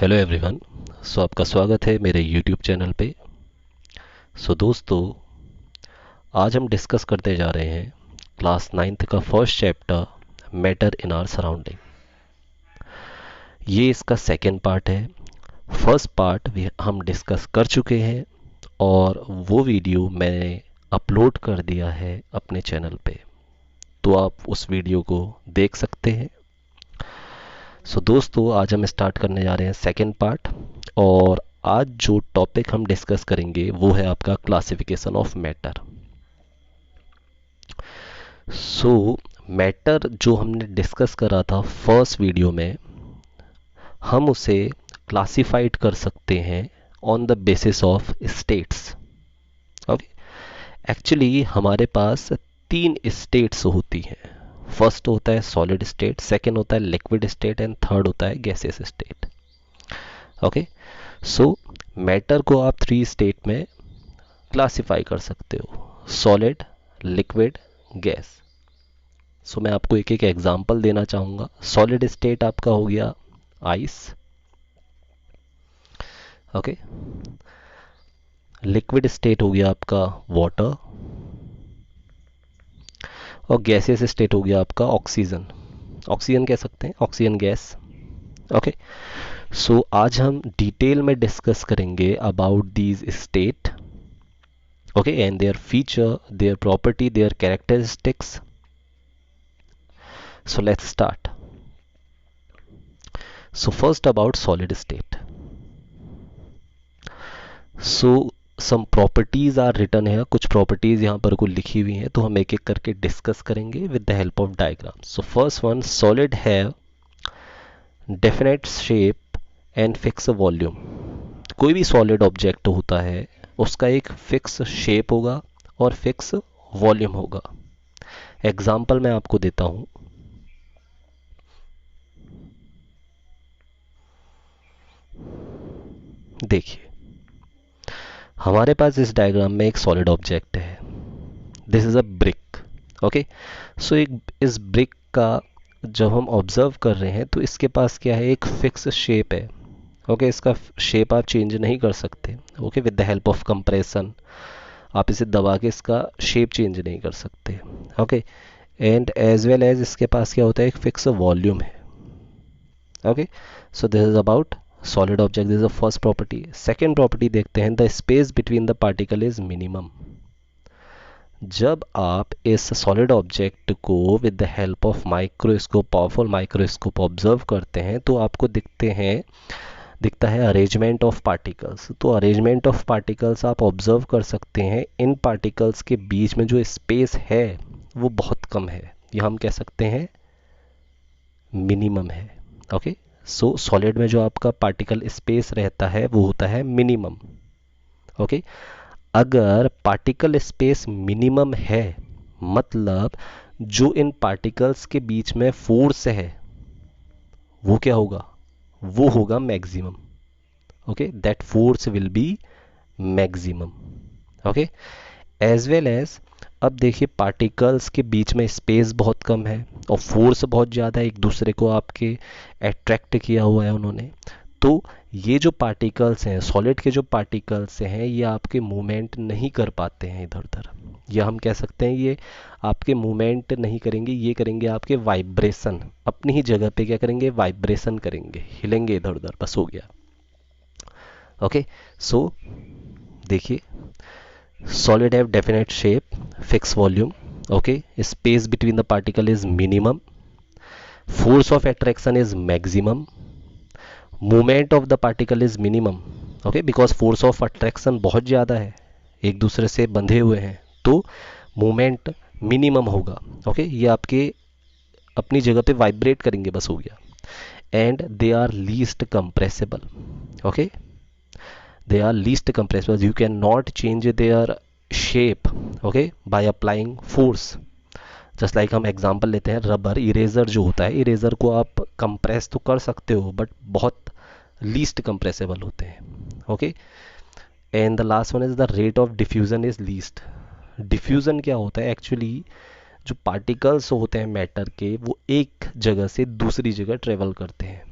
Hello everyone. आपका स्वागत है मेरे यूट्यूब चैनल पे। दोस्तों, आज हम डिस्कस करते जा रहे हैं क्लास नाइन्थ का first chapter, matter in our surrounding. ये इसका सेकेंड पार्ट है। फर्स्ट पार्ट भी हम डिस्कस कर चुके हैं और वो वीडियो मैंने अपलोड कर दिया है अपने चैनल पे, तो आप उस वीडियो को देख सकते हैं। दोस्तों, आज हम स्टार्ट करने जा रहे हैं सेकेंड पार्ट, और आज जो टॉपिक हम डिस्कस करेंगे वो है आपका क्लासिफिकेशन ऑफ मैटर। मैटर जो हमने डिस्कस करा था फर्स्ट वीडियो में, हम उसे क्लासिफाइड कर सकते हैं on the basis of states. Okay, actually हमारे पास तीन स्टेट्स होती हैं। फर्स्ट होता है सॉलिड स्टेट, सेकेंड होता है लिक्विड स्टेट, एंड थर्ड होता है गैसियस स्टेट। ओके, मैटर को आप थ्री स्टेट में क्लासिफाई कर सकते हो: सॉलिड, लिक्विड, गैस। मैं आपको एक एक एग्जांपल देना चाहूंगा। सॉलिड स्टेट आपका हो गया आइस। ओके, लिक्विड स्टेट हो गया आपका वाटर, और गैसियस स्टेट हो गया आपका ऑक्सीजन। ऑक्सीजन कह सकते हैं, ऑक्सीजन गैस। ओके, आज हम डिटेल में डिस्कस करेंगे about these state, okay, and their feature, their property, their characteristics. Let's start. First about solid state. Some properties are written here. कुछ properties यहाँ पर को लिखी हुई हैं, तो हम एक एक करके डिस्कस करेंगे with the help of diagrams. First one, solid have definite shape and fixed volume. कोई भी solid object होता है उसका एक फिक्स शेप होगा और फिक्स वॉल्यूम होगा। एग्जाम्पल मैं आपको देता हूं। देखिए, हमारे पास इस डायग्राम में एक सॉलिड ऑब्जेक्ट है। This is a brick. Okay, इस ब्रिक का जब हम ऑब्जर्व कर रहे हैं तो इसके पास क्या है, एक फिक्स शेप है। ओके, इसका शेप आप चेंज नहीं कर सकते। Okay, with the help of compression आप इसे दबा के इसका शेप चेंज नहीं कर सकते। Okay, and as well as इसके पास क्या होता है, एक फिक्स वॉल्यूम है। Okay, this is about solid object. This is the first property. Second property देखते हैं, the space between the particle is minimum. जब आप इस solid object को with the help of microscope, powerful microscope observe करते हैं तो आपको दिखता है arrangement of particles। तो arrangement of particles आप observe कर सकते हैं, इन particles के बीच में जो space है वो बहुत कम है, या हम कह सकते हैं मिनिमम है। ओके, सॉलिड में जो आपका पार्टिकल स्पेस रहता है वो होता है मिनिमम। ओके, अगर पार्टिकल स्पेस मिनिमम है मतलब जो इन पार्टिकल्स के बीच में फोर्स है वो क्या होगा, वो होगा maximum. Okay, that force will be maximum. Okay, as well as अब देखिए, पार्टिकल्स के बीच में स्पेस बहुत कम है और फोर्स बहुत ज़्यादा है, एक दूसरे को आपके अट्रैक्ट किया हुआ है उन्होंने। तो ये जो पार्टिकल्स हैं, सॉलिड के जो पार्टिकल्स हैं, ये आपके मूवमेंट नहीं कर पाते हैं इधर उधर, या हम कह सकते हैं ये आपके मूवमेंट नहीं करेंगे, ये करेंगे आपके वाइब्रेशन। अपनी ही जगह पे क्या करेंगे, वाइब्रेशन करेंगे, हिलेंगे इधर उधर, बस हो गया। ओके, देखिए, solid have definite shape, fixed volume. Okay, space between the particle is minimum, force of attraction is maximum, movement of the particle is minimum. Okay, because force of attraction बहुत ज़्यादा है, एक दूसरे से बंधे हुए हैं, तो मूवमेंट मिनिमम होगा। ओके, ये आपके अपनी जगह पे वाइब्रेट करेंगे, बस हो गया। And they are least compressible. Okay, they are least compressible. You cannot change their shape, okay, by applying force. Just like हम एग्जांपल लेते हैं, रबर इरेजर जो होता है, इरेजर को आप कंप्रेस तो कर सकते हो बट बहुत लीस्ट कंप्रेसेबल होते हैं। Okay, and the last one is the rate of diffusion is least. Diffusion क्या होता है, एक्चुअली जो पार्टिकल्स होते हैं मैटर के, वो एक जगह से दूसरी जगह ट्रेवल करते हैं।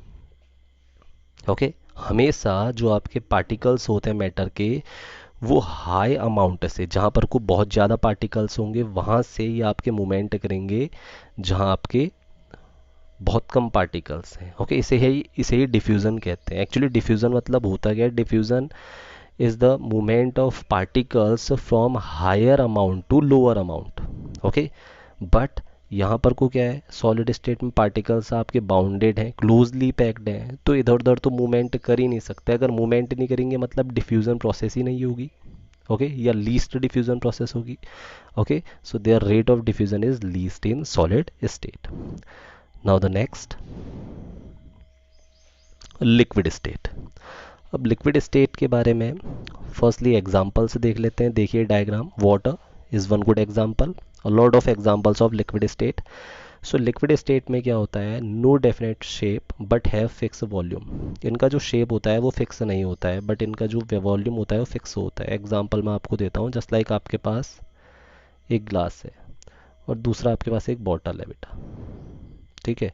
ओके, हमेशा जो आपके पार्टिकल्स होते हैं मैटर के, वो हाई अमाउंट से, जहाँ पर को बहुत ज़्यादा पार्टिकल्स होंगे वहाँ से ये आपके मूवमेंट करेंगे जहाँ आपके बहुत कम पार्टिकल्स हैं। ओके, इसे ही डिफ्यूज़न कहते हैं। एक्चुअली डिफ्यूज़न मतलब होता क्या है? Diffusion is the movement of particles from higher amount to lower amount. Okay, but यहाँ पर को क्या है, सॉलिड स्टेट में पार्टिकल्स आपके बाउंडेड हैं, क्लोजली पैक्ड हैं, तो इधर उधर तो मूवमेंट कर ही नहीं सकते। अगर मूवमेंट नहीं करेंगे मतलब डिफ्यूजन प्रोसेस ही नहीं होगी। ओके, या लीस्ट डिफ्यूजन प्रोसेस होगी। Okay, so there rate of diffusion is least in solid state. Now the next, liquid state. अब लिक्विड स्टेट के बारे में फर्स्टली एग्जांपल से देख लेते हैं। देखिए diagram, water is one good example, a lot of examples of liquid state. So liquid state में क्या होता है, no definite shape but have fix volume. इनका जो शेप होता है वो फिक्स नहीं होता है, बट इनका जो वॉल्यूम होता है वो फिक्स होता है। एग्जांपल मैं आपको देता हूँ, जस्ट लाइक आपके पास एक ग्लास है और दूसरा आपके पास एक बॉटल है बेटा, ठीक है।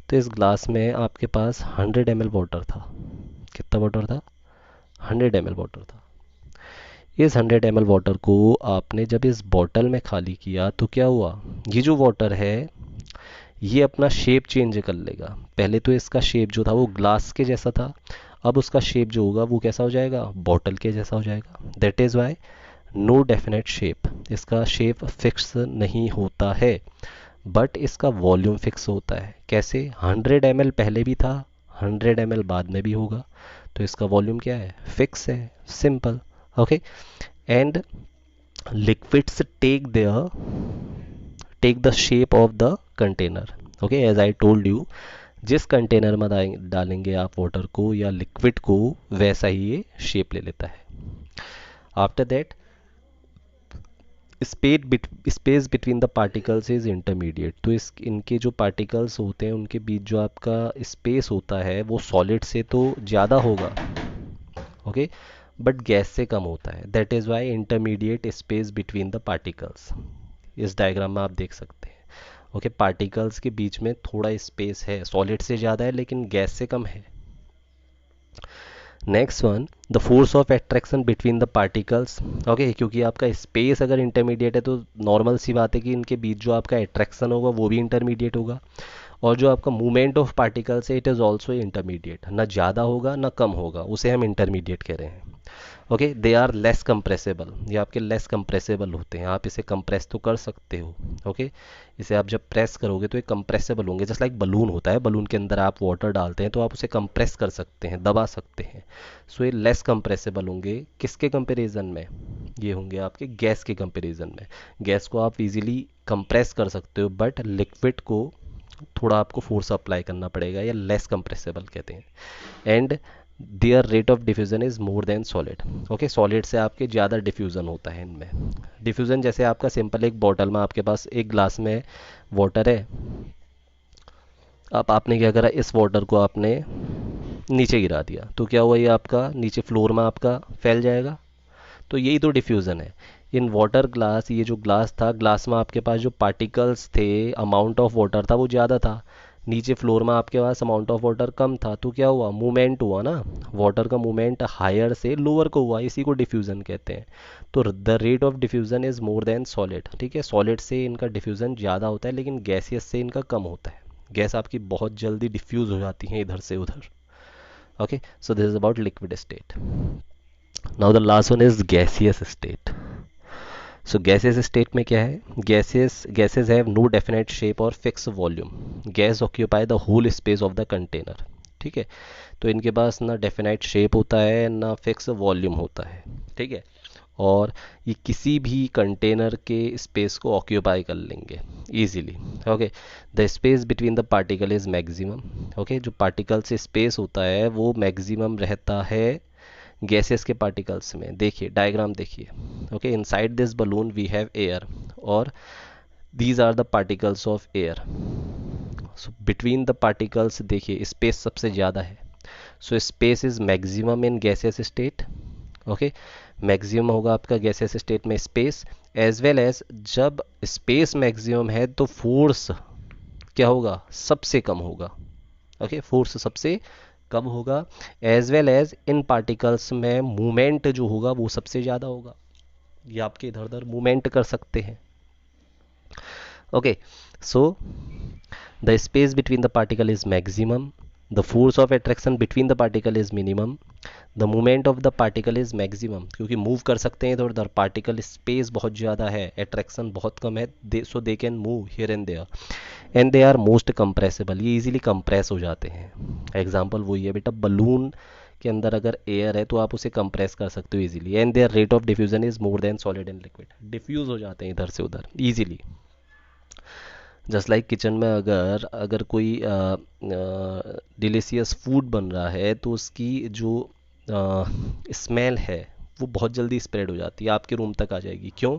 तो इस ग्लास में आपके पास 100 ml वाटर था। कितना वाटर था? 100 ml वाटर था। इस 100 ml वाटर को आपने जब इस बॉटल में खाली किया तो क्या हुआ, ये जो वाटर है ये अपना शेप चेंज कर लेगा। पहले तो इसका शेप जो था वो ग्लास के जैसा था, अब उसका शेप जो होगा वो कैसा हो जाएगा, बॉटल के जैसा हो जाएगा। That is why no definite shape, इसका शेप फिक्स नहीं होता है, बट इसका वॉल्यूम फिक्स होता है। कैसे? 100 ml पहले भी था, 100 ml बाद में भी होगा, तो इसका वॉल्यूम क्या है, फिक्स है, simple. Okay, and liquids take the shape of the container. Okay, as I told you, जिस कंटेनर में डालेंगे आप वाटर को या लिक्विड को, वैसा ही ये शेप ले लेता है। After that space between the particles is intermediate. तो इनके जो पार्टिकल्स होते हैं उनके बीच जो आपका स्पेस होता है वो सॉलिड से तो ज़्यादा होगा, ओके, बट गैस से कम होता है। That is Y intermediate space between the particles. इस डायग्राम में आप देख सकते हैं। ओके, पार्टिकल्स के बीच में थोड़ा स्पेस है, सॉलिड से ज़्यादा है लेकिन गैस से कम है। Next one, the force of attraction between the particles. Okay, क्योंकि आपका स्पेस अगर इंटरमीडिएट है तो नॉर्मल सी बात है कि इनके बीच जो आपका एट्रैक्शन होगा वो भी इंटरमीडिएट होगा, और जो आपका मूवमेंट ऑफ पार्टिकल्स है इट इज़ ऑल्सो इंटरमीडिएट, ना ज़्यादा होगा ना कम होगा, उसे हम इंटरमीडिएट कह रहे हैं। ओके, दे आर लेस कंप्रेसेबल, ये आपके लेस कंप्रेसेबल होते हैं, आप इसे कंप्रेस तो कर सकते हो। ओके, इसे आप जब प्रेस करोगे तो ये कंप्रेसेबल होंगे, जस्ट लाइक बलून होता है, बलून के अंदर आप वाटर डालते हैं तो आप उसे कंप्रेस कर सकते हैं, दबा सकते हैं। सो ये लेस कंप्रेसेबल होंगे, किसके कंपेरिजन में, ये होंगे आपके गैस के कंपेरिजन में। गैस को आप इजीली कंप्रेस कर सकते हो, बट लिक्विड को थोड़ा आपको फोर्स अप्लाई करना पड़ेगा, या लेस कंप्रेसेबल कहते हैं। And their rate of diffusion is more than solid. Okay, solid से आपके ज़्यादा डिफ्यूजन होता है इनमें। डिफ्यूजन जैसे आपका सिंपल, एक बॉटल में आपके पास एक ग्लास में वाटर है, अब आपने क्या करा, इस वाटर को आपने नीचे गिरा दिया तो क्या हुआ, ये आपका नीचे फ्लोर में आपका फैल जाएगा। तो यही तो डिफ्यूज़न है। इन वाटर ग्लास, ये जो ग्लास था, ग्लास में आपके पास जो पार्टिकल्स थे, अमाउंट ऑफ वाटर था वो ज़्यादा था, नीचे फ्लोर में आपके पास अमाउंट ऑफ वाटर कम था, तो क्या हुआ, मूवमेंट हुआ ना, वाटर का मूवमेंट हायर से लोअर को हुआ, इसी को डिफ्यूज़न कहते हैं। तो the rate of diffusion is more than solid. ठीक है, सॉलिड से इनका डिफ्यूज़न ज़्यादा होता है लेकिन गैसियस से इनका कम होता है। गैस आपकी बहुत जल्दी डिफ्यूज़ हो जाती है इधर से उधर। Okay, so this is about liquid state. Now the last one is gaseous state. So gases state में क्या है, gases have no definite shape और fix volume. Gas occupy the whole space of the container. ठीक है, तो इनके पास ना definite shape होता है ना फिक्स वॉल्यूम होता है। ठीक है, और ये किसी भी कंटेनर के स्पेस को ऑक्यूपाई कर लेंगे easily. Okay, the space between the particle is maximum. Okay, जो पार्टिकल से स्पेस होता है वो मैक्सिमम रहता है गैसेस के पार्टिकल्स में। देखिए डायग्राम देखिए। Okay, inside this balloon we have air और these are the particles of air. So between the particles देखिए स्पेस सबसे ज़्यादा है, so space is maximum in gases state. Okay, maximum होगा आपका गैसेस स्टेट में स्पेस, एज वेल एज जब space maximum है तो फोर्स क्या होगा, सबसे कम होगा। ओके, फोर्स सबसे कम होगा, एज वेल एज इन पार्टिकल्स में मूवमेंट जो होगा वो सबसे ज़्यादा होगा, ये आपके इधर उधर मूवमेंट कर सकते हैं। Okay, so the space between the particle is maximum, the force of attraction between the particle is minimum, the movement of the particle is maximum, क्योंकि मूव कर सकते हैं इधर उधर, पार्टिकल स्पेस बहुत ज़्यादा है, अट्रैक्शन बहुत कम है, so they can move here and there, and they are most compressible, ये इजीली कंप्रेस हो जाते हैं। एग्जांपल वही है बेटा, बलून के अंदर अगर एयर है तो आप उसे कंप्रेस कर सकते हो easily, and their rate of diffusion is more than solid and liquid, diffuse हो जाते हैं इधर से उधर इजीली। जस्ट लाइक किचन में अगर अगर कोई डिलीशियस फूड बन रहा है तो उसकी जो स्मेल है वो बहुत जल्दी स्प्रेड हो जाती है, आपके रूम तक आ जाएगी। क्यों?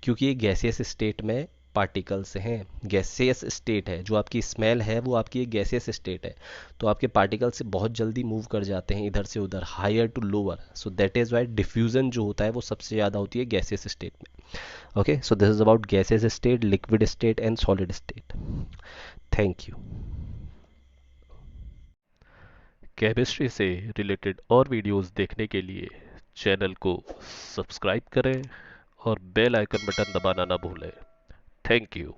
क्योंकि ये गैसियस स्टेट में पार्टिकल्स हैं, गैसियस स्टेट है, जो आपकी स्मेल है वो आपकी एक गैसियस स्टेट है, तो आपके पार्टिकल्स से बहुत जल्दी मूव कर जाते हैं इधर से उधर, higher to lower, so that is why diffusion जो होता है वो सबसे ज़्यादा होती है गैसियस स्टेट में। Okay, so this is about gaseous state, liquid state and solid state. Thank you. Chemistry से रिलेटेड और वीडियोस देखने के लिए चैनल को सब्सक्राइब करें और बेल आइकन बटन दबाना ना भूलें। Thank you.